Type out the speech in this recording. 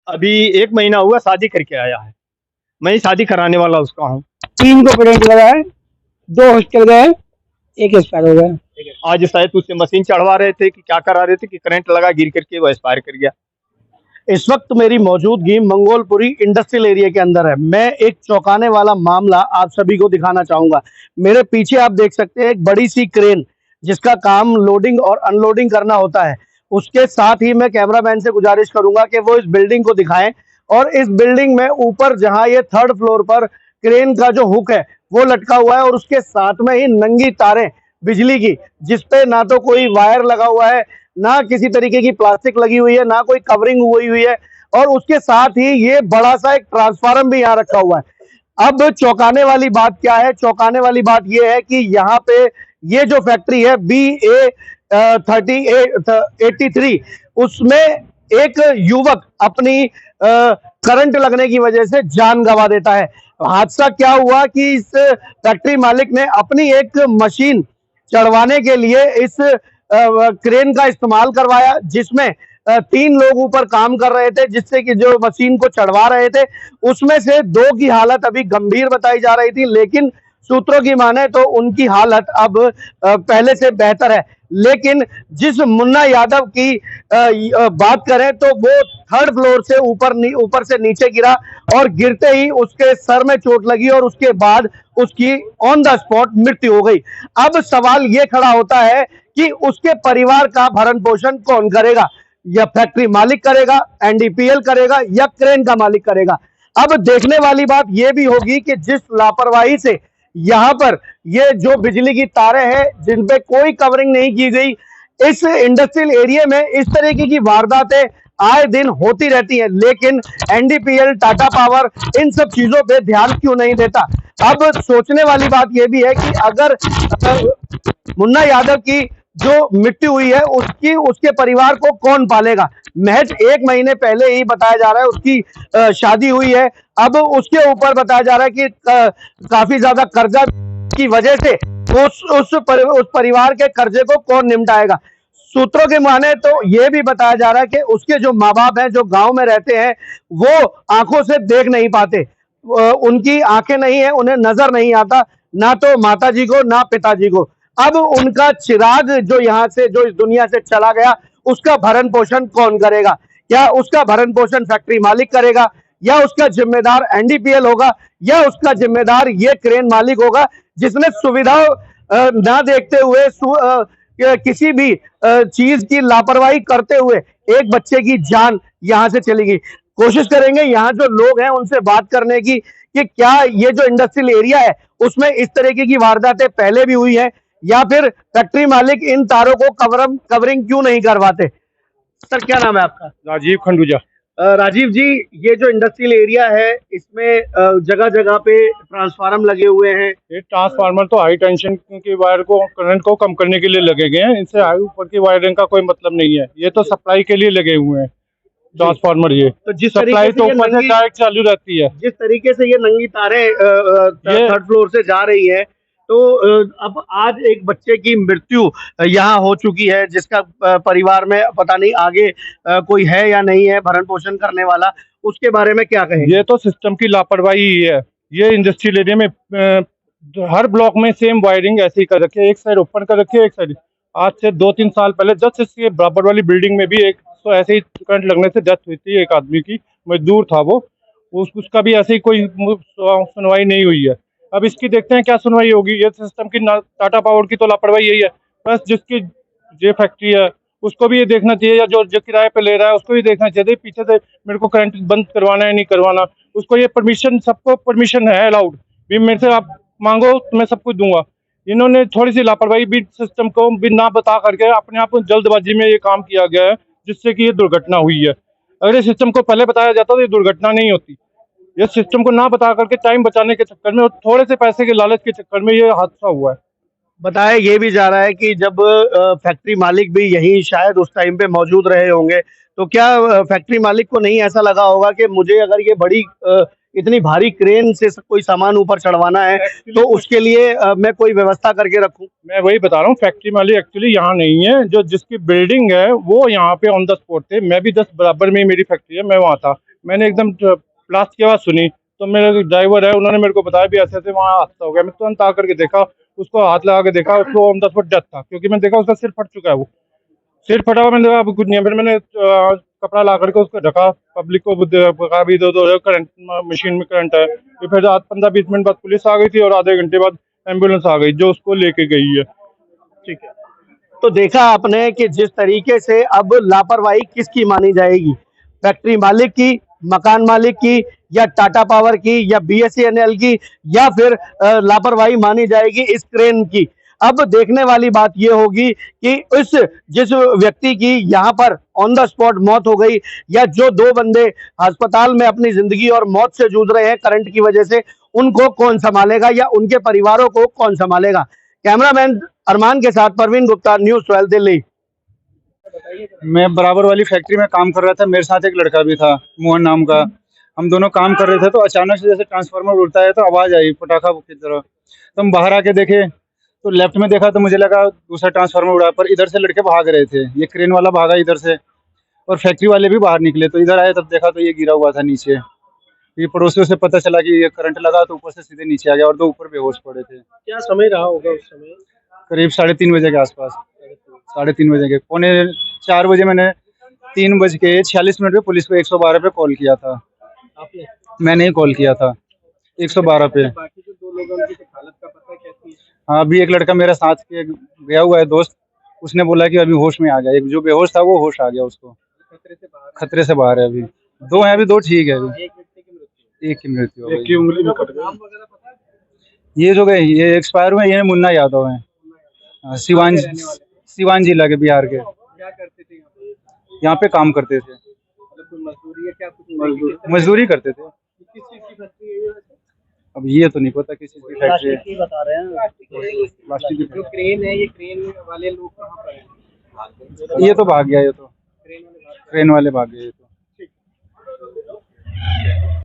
अभी 1 महीना हुआ शादी करके आया है। मैं ही शादी कराने वाला उसका हूँ। 3 को करंट लगा है, 2 हॉस्टल गए, 1 एक्सपायर हो गया। आज शायद उससे मशीन चढ़वा रहे थे कि क्या करा रहे थे कि करंट लगा, गिर करके वो एक्सपायर कर गया। इस वक्त मेरी मौजूदगी मंगोलपुरी इंडस्ट्रियल एरिया के अंदर है। मैं एक चौंकाने वाला मामला आप सभी को दिखाना चाहूंगा। मेरे पीछे आप देख सकते हैं एक बड़ी सी क्रेन जिसका काम लोडिंग और अनलोडिंग करना होता है। उसके साथ ही मैं कैमरामैन से गुजारिश करूंगा कि वो इस बिल्डिंग को दिखाएं। और इस बिल्डिंग में ऊपर जहां ये 3rd फ्लोर पर क्रेन का जो हुक है वो लटका हुआ है और उसके साथ में ही नंगी तारें बिजली की, जिसपे ना तो कोई वायर लगा हुआ है, ना किसी तरीके की प्लास्टिक लगी हुई है, ना कोई कवरिंग हुई है। और उसके साथ ही ये बड़ा सा एक ट्रांसफार्मर भी यहाँ रखा हुआ है। अब चौंकाने वाली बात क्या है? चौंकाने वाली बात ये है कि यहाँ पे ये जो फैक्ट्री है BA 83, उसमें एक युवक अपनी करंट लगने की वजह से जान गंवा देता है। हादसा क्या हुआ कि इस फैक्ट्री मालिक ने अपनी एक मशीन चढ़वाने के लिए इस क्रेन का इस्तेमाल करवाया, जिसमें 3 लोग ऊपर काम कर रहे थे, जिससे कि जो मशीन को चढ़वा रहे थे उसमें से 2 की हालत अभी गंभीर बताई जा रही थी, लेकिन सूत्रों की माने तो उनकी हालत अब पहले से बेहतर है। लेकिन जिस मुन्ना यादव की बात करें तो वो 3rd फ्लोर से ऊपर से नीचे गिरा और गिरते ही उसके सर में चोट लगी और उसके बाद उसकी ऑन द स्पॉट मृत्यु हो गई। अब सवाल ये खड़ा होता है कि उसके परिवार का भरण पोषण कौन करेगा? या फैक्ट्री मालिक करेगा, NDPL करेगा, या क्रेन का मालिक करेगा? अब देखने वाली बात यह भी होगी कि जिस लापरवाही से यहां पर ये जो बिजली की तारें हैं जिन पे कोई कवरिंग नहीं की गई, इस इंडस्ट्रियल एरिया में इस तरीके की वारदातें आए दिन होती रहती है, लेकिन NDPL, टाटा पावर इन सब चीजों पे ध्यान क्यों नहीं देता? अब सोचने वाली बात यह भी है कि अगर मुन्ना यादव की जो मृत्यु हुई है उसके परिवार को कौन पालेगा? महज 1 महीने पहले ही बताया जा रहा है उसकी शादी हुई है। अब उसके ऊपर बताया जा रहा है कि काफी ज्यादा कर्जा की वजह से उस परिवार के कर्जे को कौन निपटाएगा? सूत्रों के माने तो यह भी बताया जा रहा है कि उसके जो माँ बाप हैं जो गांव में रहते हैं वो आंखों से देख नहीं पाते, उनकी आंखें नहीं है, उन्हें नजर नहीं आता, ना तो माता जी को ना पिताजी को। अब उनका चिराग जो यहाँ से जो इस दुनिया से चला गया उसका भरण पोषण कौन करेगा? क्या उसका भरण पोषण फैक्ट्री मालिक करेगा, या उसका जिम्मेदार NDPL होगा, या उसका जिम्मेदार ये क्रेन मालिक होगा जिसने सुविधा ना देखते हुए किसी भी चीज की लापरवाही करते हुए एक बच्चे की जान यहां से चली गई। कोशिश करेंगे यहाँ जो लोग हैं उनसे बात करने की कि क्या ये जो इंडस्ट्रियल एरिया है उसमें इस तरीके की वारदातें पहले भी हुई है, या फिर फैक्ट्री मालिक इन तारों को कवरिंग क्यों नहीं करवाते? सर क्या नाम है आपका? राजीव खंडूजा। राजीव जी, ये जो इंडस्ट्रियल एरिया है इसमें जगह जगह पे ट्रांसफार्मर लगे हुए हैं। ये ट्रांसफार्मर तो हाई टेंशन की वायर को करंट को कम करने के लिए लगे गए हैं, इनसे हाई ऊपर की वायरिंग का कोई मतलब नहीं है। ये तो सप्लाई के लिए लगे हुए हैं ट्रांसफार्मर। ये तो जिस सप्लाई तो ऊपर से डायरेक्ट चालू रहती है। जिस तरीके से ये नंगी तारें 3rd फ्लोर से जा रही है, तो अब आज एक बच्चे की मृत्यु यहाँ हो चुकी है, जिसका परिवार में पता नहीं आगे कोई है या नहीं है भरण पोषण करने वाला, उसके बारे में क्या कहें? ये तो सिस्टम की लापरवाही ही है। ये इंडस्ट्रियल एरिया में हर ब्लॉक में सेम वायरिंग ऐसे ही कर रखी है, एक साइड ओपन कर रखी है, एक साइड। आज से 2-3 साल पहले जस्ट इसके बराबर वाली बिल्डिंग में भी एक तो ऐसे ही करंट लगने से डेथ हुई थी एक आदमी की, मजदूर था वो, उसका भी ऐसे ही कोई सुनवाई नहीं हुई है। अब इसकी देखते हैं क्या सुनवाई होगी। ये सिस्टम की टाटा पावर की तो लापरवाही यही है। बस जिसकी जो फैक्ट्री है उसको भी ये देखना चाहिए, या जो किराए पे ले रहा है उसको भी देखना चाहिए पीछे से मेरे को करंट बंद करवाना है नहीं करवाना। उसको ये परमिशन, सबको परमिशन है अलाउड, भी मेरे से आप मांगो तो मैं सब कुछ दूंगा। इन्होंने थोड़ी सी लापरवाही भी सिस्टम को भी ना बता करके अपने आप जल्दबाजी में ये काम किया गया है, जिससे कि ये दुर्घटना हुई है। अगर ये सिस्टम को पहले बताया जाता तो ये दुर्घटना नहीं होती। ये सिस्टम को ना बता करके टाइम बचाने के चक्कर में और थोड़े से पैसे के लालच के चक्कर में ये हादसा हुआ है। बताया ये भी जा रहा है कि जब फैक्ट्री मालिक भी यही शायद उस टाइम पे मौजूद रहे होंगे, तो क्या फैक्ट्री मालिक को नहीं ऐसा लगा होगा कि मुझे अगर ये बड़ी इतनी भारी क्रेन से कोई सामान ऊपर चढ़वाना है तो उसके लिए मैं कोई व्यवस्था करके रखूं? मैं वही बता रहा हूँ, फैक्ट्री मालिक एक्चुअली यहाँ नहीं है। जो जिसकी बिल्डिंग है वो यहाँ पे ऑन द स्पॉट थे। मैं भी 10 बराबर में मेरी फैक्ट्री है, मैं वहाँ था। मैंने एकदम ब्लास्ट की आवाज़ सुनी, तो मेरा जो ड्राइवर है उन्होंने मेरे को बताया भी ऐसे ऐसे वहाँ हादसा हो गया। मैं तुरंत आकर के देखा, उसको हाथ लगा के देखा, उसको ऑन द स्पॉट डेथ था, क्योंकि मैं देखा उसका सिर फट चुका है। वो सिर फटा हुआ, मैंने देखा अब कुछ नहीं है। फिर मैंने कपड़ा ला करके उसको ढका, पब्लिक को कहा भी दो करंट मशीन में करंट है। फिर 15-20 मिनट बाद पुलिस आ गई थी और आधे घंटे बाद एम्बुलेंस आ गई जो उसको लेके गई है। ठीक है। तो देखा आपने कि जिस तरीके से अब लापरवाही किसकी मानी जाएगी, फैक्ट्री मालिक की, मकान मालिक की, या टाटा पावर की, या बीएसएनएल की, या फिर लापरवाही मानी जाएगी इस क्रेन की। अब देखने वाली बात यह होगी कि उस जिस व्यक्ति की यहाँ पर ऑन द स्पॉट मौत हो गई, या जो दो बंदे अस्पताल में अपनी जिंदगी और मौत से जूझ रहे हैं करंट की वजह से, उनको कौन संभालेगा या उनके परिवारों को कौन संभालेगा। कैमरामैन अरमान के साथ परवीन गुप्ता, न्यूज़ 12 दिल्ली। मैं बराबर वाली फैक्ट्री में काम कर रहा था, मेरे साथ एक लड़का भी था मोहन नाम का। हम दोनों काम कर रहे थे तो अचानक से जैसे ट्रांसफार्मर उड़ता है तो आवाज़ आई पटाखा की तरह। तो हम बाहर आके देखे तो लेफ्ट में देखा तो मुझे लगा दूसरा ट्रांसफार्मर उड़ा, पर इधर से लड़के भाग रहे थे। ये क्रेन वाला भागा इधर से और फैक्ट्री वाले भी बाहर निकले, तो इधर आए तब देखा तो ये गिरा हुआ था नीचे। ये पड़ोसियों से पता चला कि ये करंट लगा तो ऊपर से सीधे नीचे आ गया और दो ऊपर बेहोश पड़े थे। क्या समय रहा होगा उस समय? करीब 3:30 बजे के आसपास, 3:30 बजे के 3:45 बजे मैंने 3:46 पे पुलिस को 112 पे कॉल किया था। आपने? मैंने ही कॉल किया था 112 पे। बाकी जो दो लोगों की हालत का पता कैसी है? हाँ, अभी एक लड़का मेरा साथ के गया हुआ है दोस्त, उसने बोला कि अभी होश में आ गया। एक जो बेहोश था वो होश आ गया उसको, खतरे से बाहर है। अभी दो हैं, अभी दो ठीक है। अभी एक की मृत्यु हो गई। उंगली में कट गई। ये जो गए ये एक्सपायर हुए, ये मुन्ना यादव हैं। सिवान जिला के, बिहार के। क्या करते थे यहाँ पे काम करते थे, कोई मजदूरी है क्या? कुछ मजदूरी करते थे। किस चीज की फैक्ट्री है ये वैसे? अब ये तो नहीं पता किस चीज़ की फैक्ट्री है। बता रहे हैं प्लास्टिक की जो क्रेन है, ये क्रेन वाले लोग कहाँ पर हैं? ये तो भाग गया, ये तो क्रेन वाले ट्रेन वाले भाग गए ये तो।